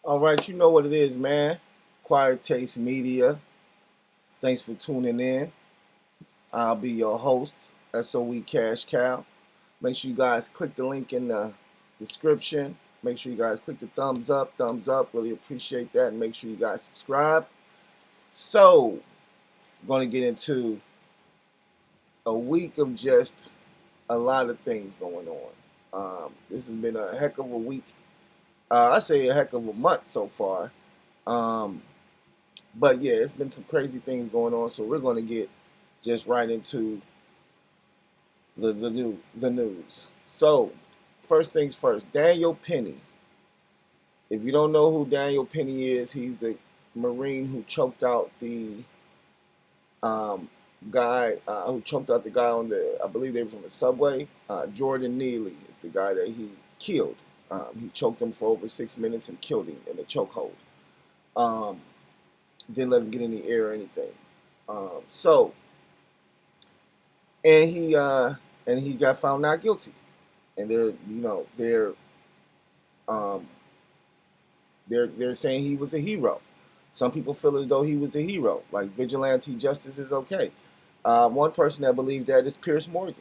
All right, you know what it is, man. Quiet Taste Media. Thanks for tuning in. I'll be your host, SOE Cash Cow. Make sure you guys click the link in the description. Make sure you guys click the thumbs up. Thumbs up. Really appreciate that. And make sure you guys subscribe. So, I'm going to get into a week of just a lot of things going on. This has been a heck of a week. I say a heck of a month so far. Um, But yeah, it's been some crazy things going on, so we're going to get just right into the news. So, first things first, Daniel Penny. If you don't know who Daniel Penny is, he's the Marine who choked out the guy who choked out the guy on the, I believe they was on the subway. Jordan Neely is the guy that he killed. He choked him for over 6 minutes and killed him in a chokehold. Um, didn't let him get any air or anything. So, and he got found not guilty, and um, they're saying he was a hero. Some people feel as though he was a hero, like vigilante justice is okay. One person that believes that is Pierce Morgan.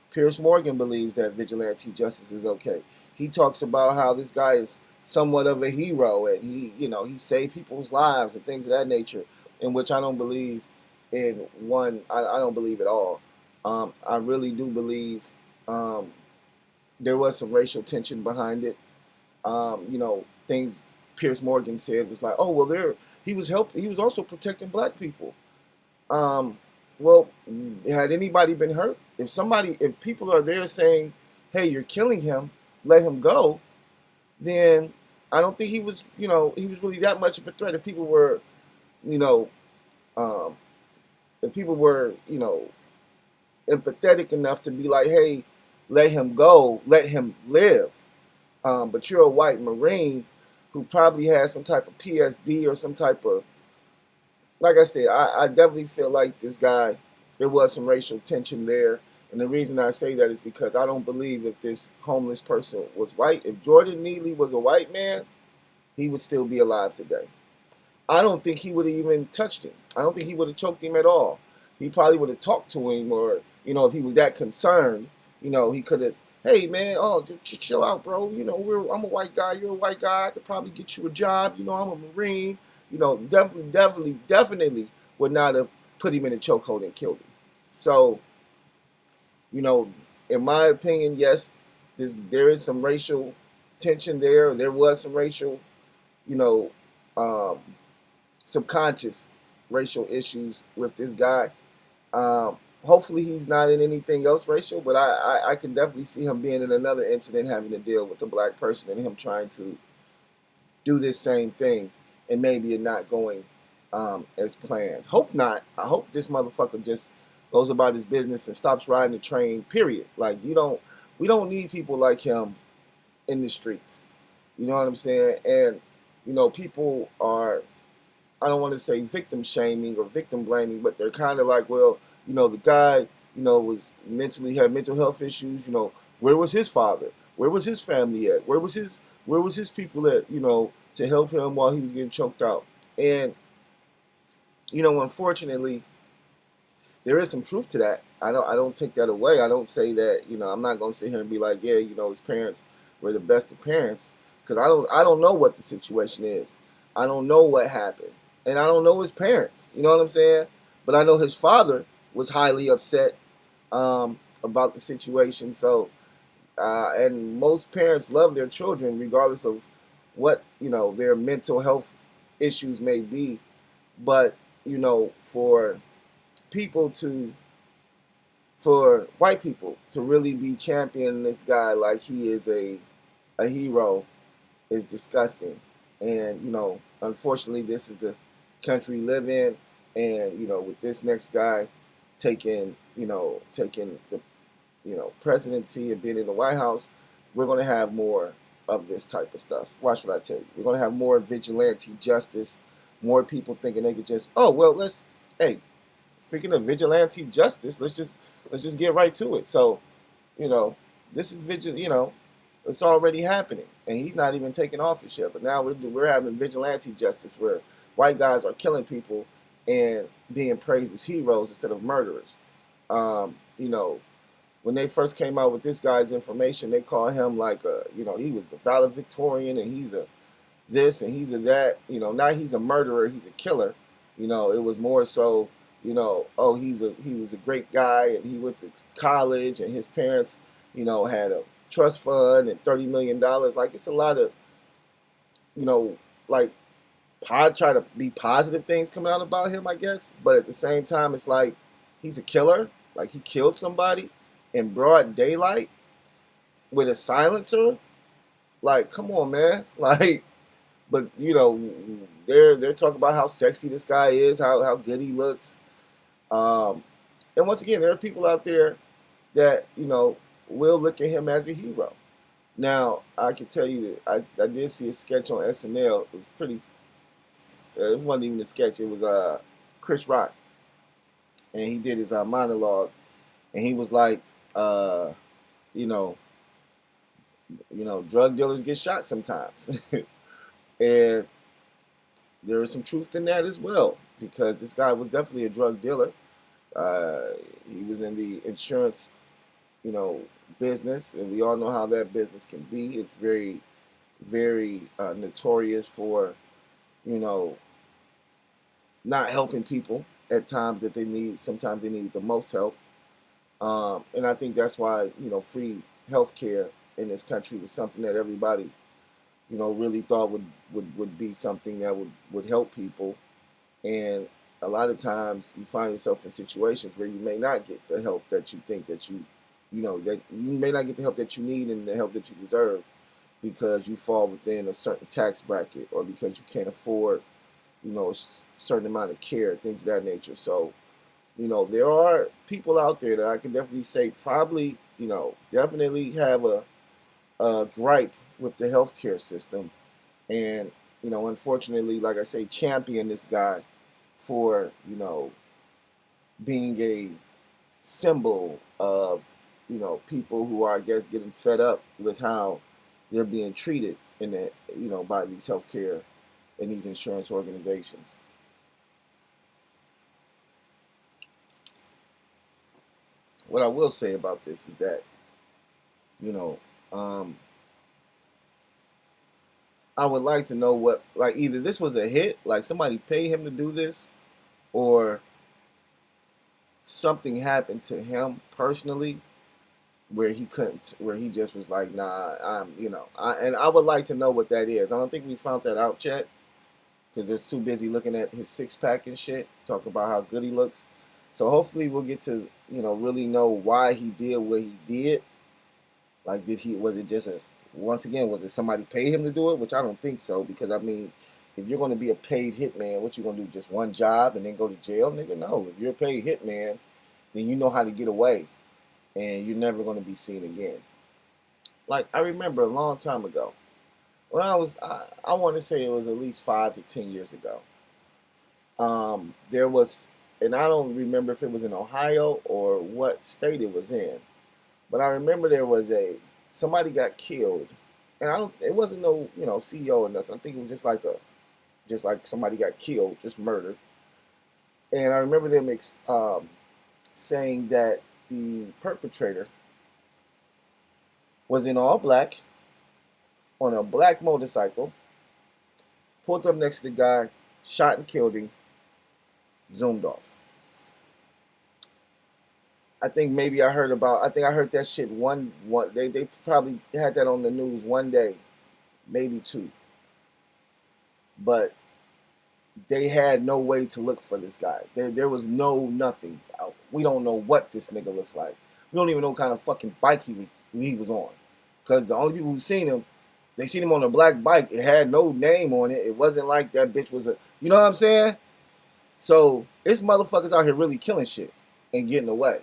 Pierce Morgan believes that vigilante justice is okay. He talks about how this guy is somewhat of a hero, and he saved people's lives and things of that nature, in which I don't believe in one. I don't believe at all. I really do believe there was some racial tension behind it. Things Pierce Morgan said was like, oh well, he was helping. He was also protecting black people. Um, well, had anybody been hurt? If people are there saying, hey, you're killing him, let him go, then I don't think he was really that much of a threat. You know, um, if people were, empathetic enough to be like, hey, let him go, let him live. But you're a white Marine who probably has some type of PSD or some type of, like I said, I definitely feel like this guy, there was some racial tension there. And the reason I say that is because I don't believe if this homeless person was white, if Jordan Neely was a white man, he would still be alive today. I don't think he would have even touched him. I don't think he would have choked him at all. He probably would have talked to him, or if he was that concerned, he could have. Hey man, oh just chill out, bro. I'm a white guy. You're a white guy. I could probably get you a job. I'm a Marine. Definitely would not have put him in a chokehold and killed him. So, you know, in my opinion, yes, there is some racial tension there. There was some racial, you know, um, subconscious racial issues with this guy. Hopefully he's not in anything else racial, but I can definitely see him being in another incident having to deal with a black person and him trying to do this same thing and maybe it not going as planned. Hope not. I hope this motherfucker just goes about his business and stops riding the train, period. Like, we don't need people like him in the streets. You know what I'm saying? And, people are, I don't want to say victim shaming or victim blaming, but they're kind of like, well, the guy, had mental health issues. Where was his father? Where was his family at? Where was his people at? To help him while he was getting choked out. And unfortunately, there is some truth to that. I don't take that away. I don't say that. I'm not gonna sit here and be like, yeah, his parents were the best of parents, because I don't know what the situation is. I don't know what happened, and I don't know his parents. You know what I'm saying? But I know his father was highly upset about the situation. So, and most parents love their children regardless of what their mental health issues may be. But for people to for white people to really be championing this guy like he is a hero is disgusting. And unfortunately, this is the country we live in. And with this next guy taking the presidency and being in the White House, we're going to have more of this type of stuff. Watch what I tell you. We're going to have more vigilante justice, more people thinking they could just, oh well, hey, speaking of vigilante justice, let's just get right to it. So, this is it's already happening. and he's not even taking office yet. But now we're having vigilante justice where white guys are killing people and being praised as heroes instead of murderers. You know, when they first came out with this guy's information, they called him like he was the valedictorian and he's a this and he's a that. Now he's a murderer, he's a killer. It was more so, oh, he was a great guy and he went to college and his parents, had a trust fund and $30 million. Like it's a lot of, like try to be positive things coming out about him, I guess. But at the same time, it's like he's a killer. Like he killed somebody in broad daylight with a silencer. Like, come on, man. Like, but they're talking about how sexy this guy is, how good he looks. And once again, there are people out there that will look at him as a hero. Now, I can tell you that I did see a sketch on SNL. It was pretty. It wasn't even a sketch. It was Chris Rock, and he did his monologue, and he was like, drug dealers get shot sometimes, and there is some truth in that as well because this guy was definitely a drug dealer. He was in the insurance, business, and we all know how that business can be. It's very, very notorious for, not helping people at times that they need. Sometimes they need the most help, and I think that's why free healthcare in this country was something that everybody, really thought would be something that would help people, and a lot of times you find yourself in situations where you may not get the help that you think that that you may not get the help that you need and the help that you deserve because you fall within a certain tax bracket or because you can't afford, a certain amount of care, things of that nature. So, there are people out there that I can definitely say probably, definitely have a gripe with the healthcare system. And, unfortunately, like I say, champion this guy for, being a symbol of, people who are, I guess, getting fed up with how they're being treated in the, by these healthcare and these insurance organizations. What I will say about this is that, I would like to know what, like, either this was a hit, like somebody paid him to do this, or something happened to him personally where he just was like, nah, and I would like to know what that is. I don't think we found that out yet because they're too busy looking at his six-pack and shit, talk about how good he looks. So hopefully we'll get to, really know why he did what he did. Like, was it somebody pay him to do it? Which I don't think so, because I mean, if you're going to be a paid hitman, what you going to do, just one job and then go to jail? Nigga, no. If you're a paid hitman, then you know how to get away and you're never going to be seen again. Like, I remember a long time ago, when I want to say it was at least 5 to 10 years ago, there was, and I don't remember if it was in Ohio or what state it was in, but I remember there was somebody got killed, and it wasn't no, CEO or nothing. I think it was just like somebody got killed, just murdered. And I remember them saying that the perpetrator was in all black, on a black motorcycle, pulled up next to the guy, shot and killed him, zoomed off. I think I heard that shit they probably had that on the news one day, maybe two. But they had no way to look for this guy. There was nothing. We don't know what this nigga looks like. We don't even know what kind of fucking bike he was on. Because the only people who seen him, they seen him on a black bike. It had no name on it. It wasn't like that bitch was you know what I'm saying? So, this motherfucker's out here really killing shit and getting away.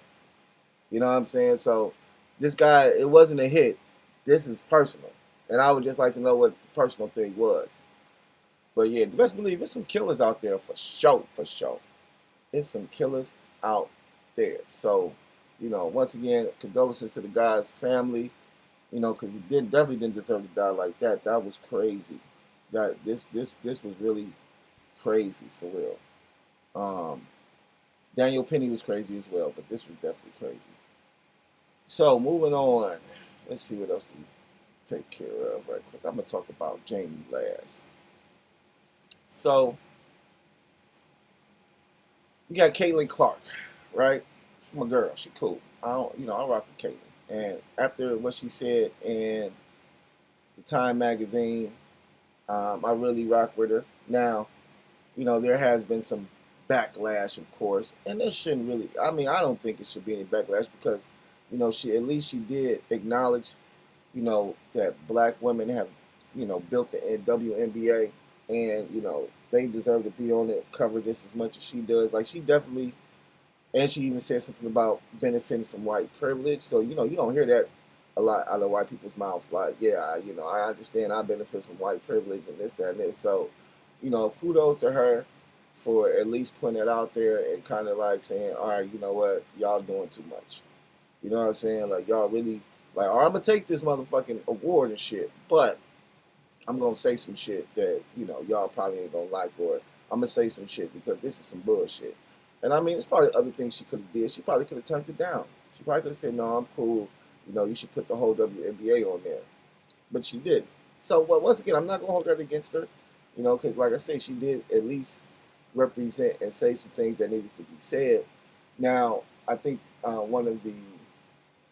You know what I'm saying? So, this guy, it wasn't a hit. This is personal. And I would just like to know what the personal thing was. But yeah, best believe there's some killers out there for sure, for sure. There's some killers out there. So, once again, condolences to the guy's family. because he definitely didn't deserve to die like that. That was crazy. This was really crazy for real. Um, Daniel Penny was crazy as well, but this was definitely crazy. So moving on, let's see what else we take care of right quick. I'm gonna talk about Jamie last. So you got Caitlin Clark, right? It's my girl. She cool. I rock with Caitlin. And after what she said in the Time magazine, I really rock with her. Now, there has been some backlash, of course, and there shouldn't really. I mean, I don't think it should be any backlash because, she did acknowledge, that black women have, built the WNBA, and they deserve to be on the cover just as much as she does. Like she definitely, and she even said something about benefiting from white privilege. So you don't hear that a lot out of white people's mouths. Like, yeah, I understand I benefit from white privilege and this, that, and this. So, kudos to her for at least putting it out there and kind of like saying, all right, you know what, y'all doing too much. You know what I'm saying? Like y'all really like, all right, I'm gonna take this motherfucking award and shit, but I'm gonna say some shit that y'all probably ain't gonna like, or I'm gonna say some shit because this is some bullshit. And I mean, there's probably other things she could have did. She probably could have turned it down. She probably could have said, "No, I'm cool. You should put the whole WNBA on there." But she did. So, well, once again, I'm not gonna hold that against her. Because like I said, she did at least represent and say some things that needed to be said. Now, I think one of the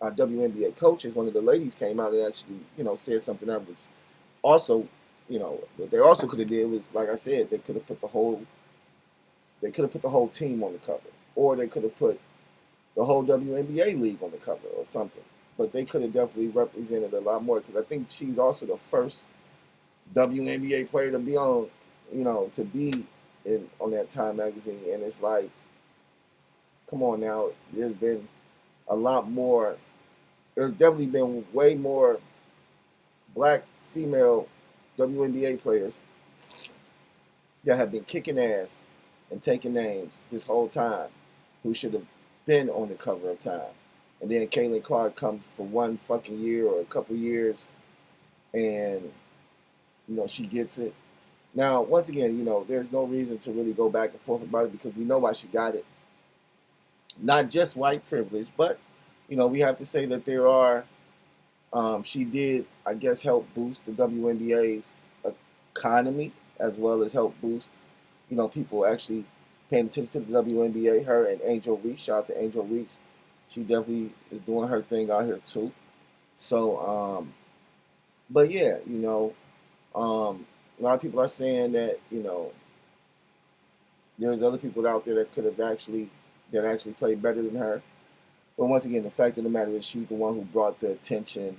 WNBA coaches, one of the ladies, came out and actually, said something that was also, what they also could have did was, like I said, they could have put the whole team on the cover, or they could have put the whole WNBA league on the cover or something. But they could have definitely represented a lot more because I think she's also the first WNBA player to be on, to be in on that Time magazine, and it's like, come on now, there's been a lot more. There's definitely been way more black female WNBA players that have been kicking ass and taking names this whole time who should have been on the cover of Time. And then Caitlin Clark comes for one fucking year or a couple years and, she gets it. Now, once again, there's no reason to really go back and forth about it because we know why she got it. Not just white privilege, but, we have to say that there are, she did, I guess, help boost the WNBA's economy as well as help boost, people actually paying attention to the WNBA. Her and Angel Reese, shout out to Angel Reese. She definitely is doing her thing out here too. So, but yeah, a lot of people are saying that, there's other people out there that could have actually played better than her. But once again, the fact of the matter is she's the one who brought the attention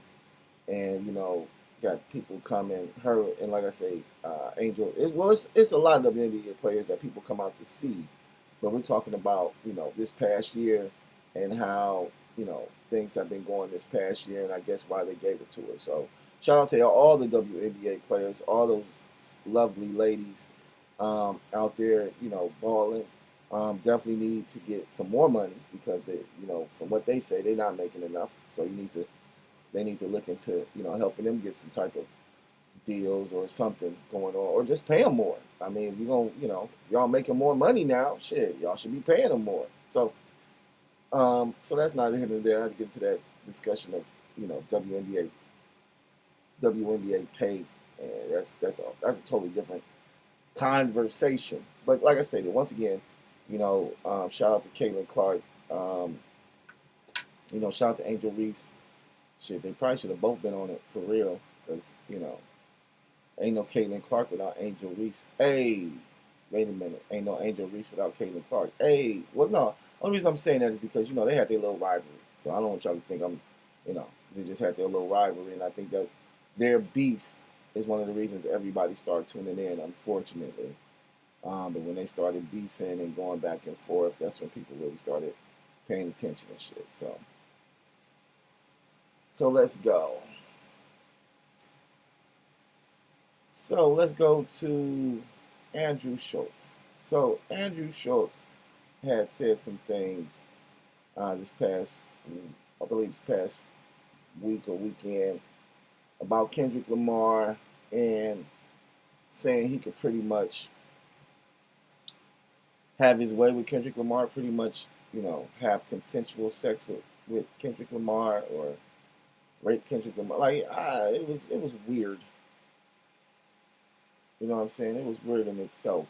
and, got people coming. Her and like I say, Angel. It's a lot of WNBA players that people come out to see, but we're talking about this past year and how things have been going this past year, and I guess why they gave it to her. So shout out to all the WNBA players, all those lovely ladies out there, balling. Definitely need to get some more money because from what they say, they're not making enough. So they need to look into helping them get some type of deals or something going on, or just pay them more. I mean, if you're gonna y'all making more money now, shit, y'all should be paying them more. So so that's neither here nor there. I had to get into that discussion of WNBA pay, and that's a totally different conversation. But like I stated, once again, shout out to Caitlin Clark. Shout out to Angel Reese. Shit, they probably should have both been on it for real, because ain't no Caitlin Clark without Angel Reese. Hey, wait a minute, ain't no Angel Reese without Caitlin Clark. Hey, well no, only reason I'm saying that is because they had their little rivalry. So I don't want y'all to think they just had their little rivalry, and I think that their beef is one of the reasons everybody started tuning in, unfortunately. But when they started beefing and going back and forth, that's when people really started paying attention and shit. So let's go. So let's go to Andrew Shultz. So Andrew Shultz had said some things this past week or weekend. about Kendrick Lamar and saying he could pretty much have his way with Kendrick Lamar, pretty much, have consensual sex with Kendrick Lamar or rape Kendrick Lamar. Like, it was weird. You know what I'm saying? It was weird in itself.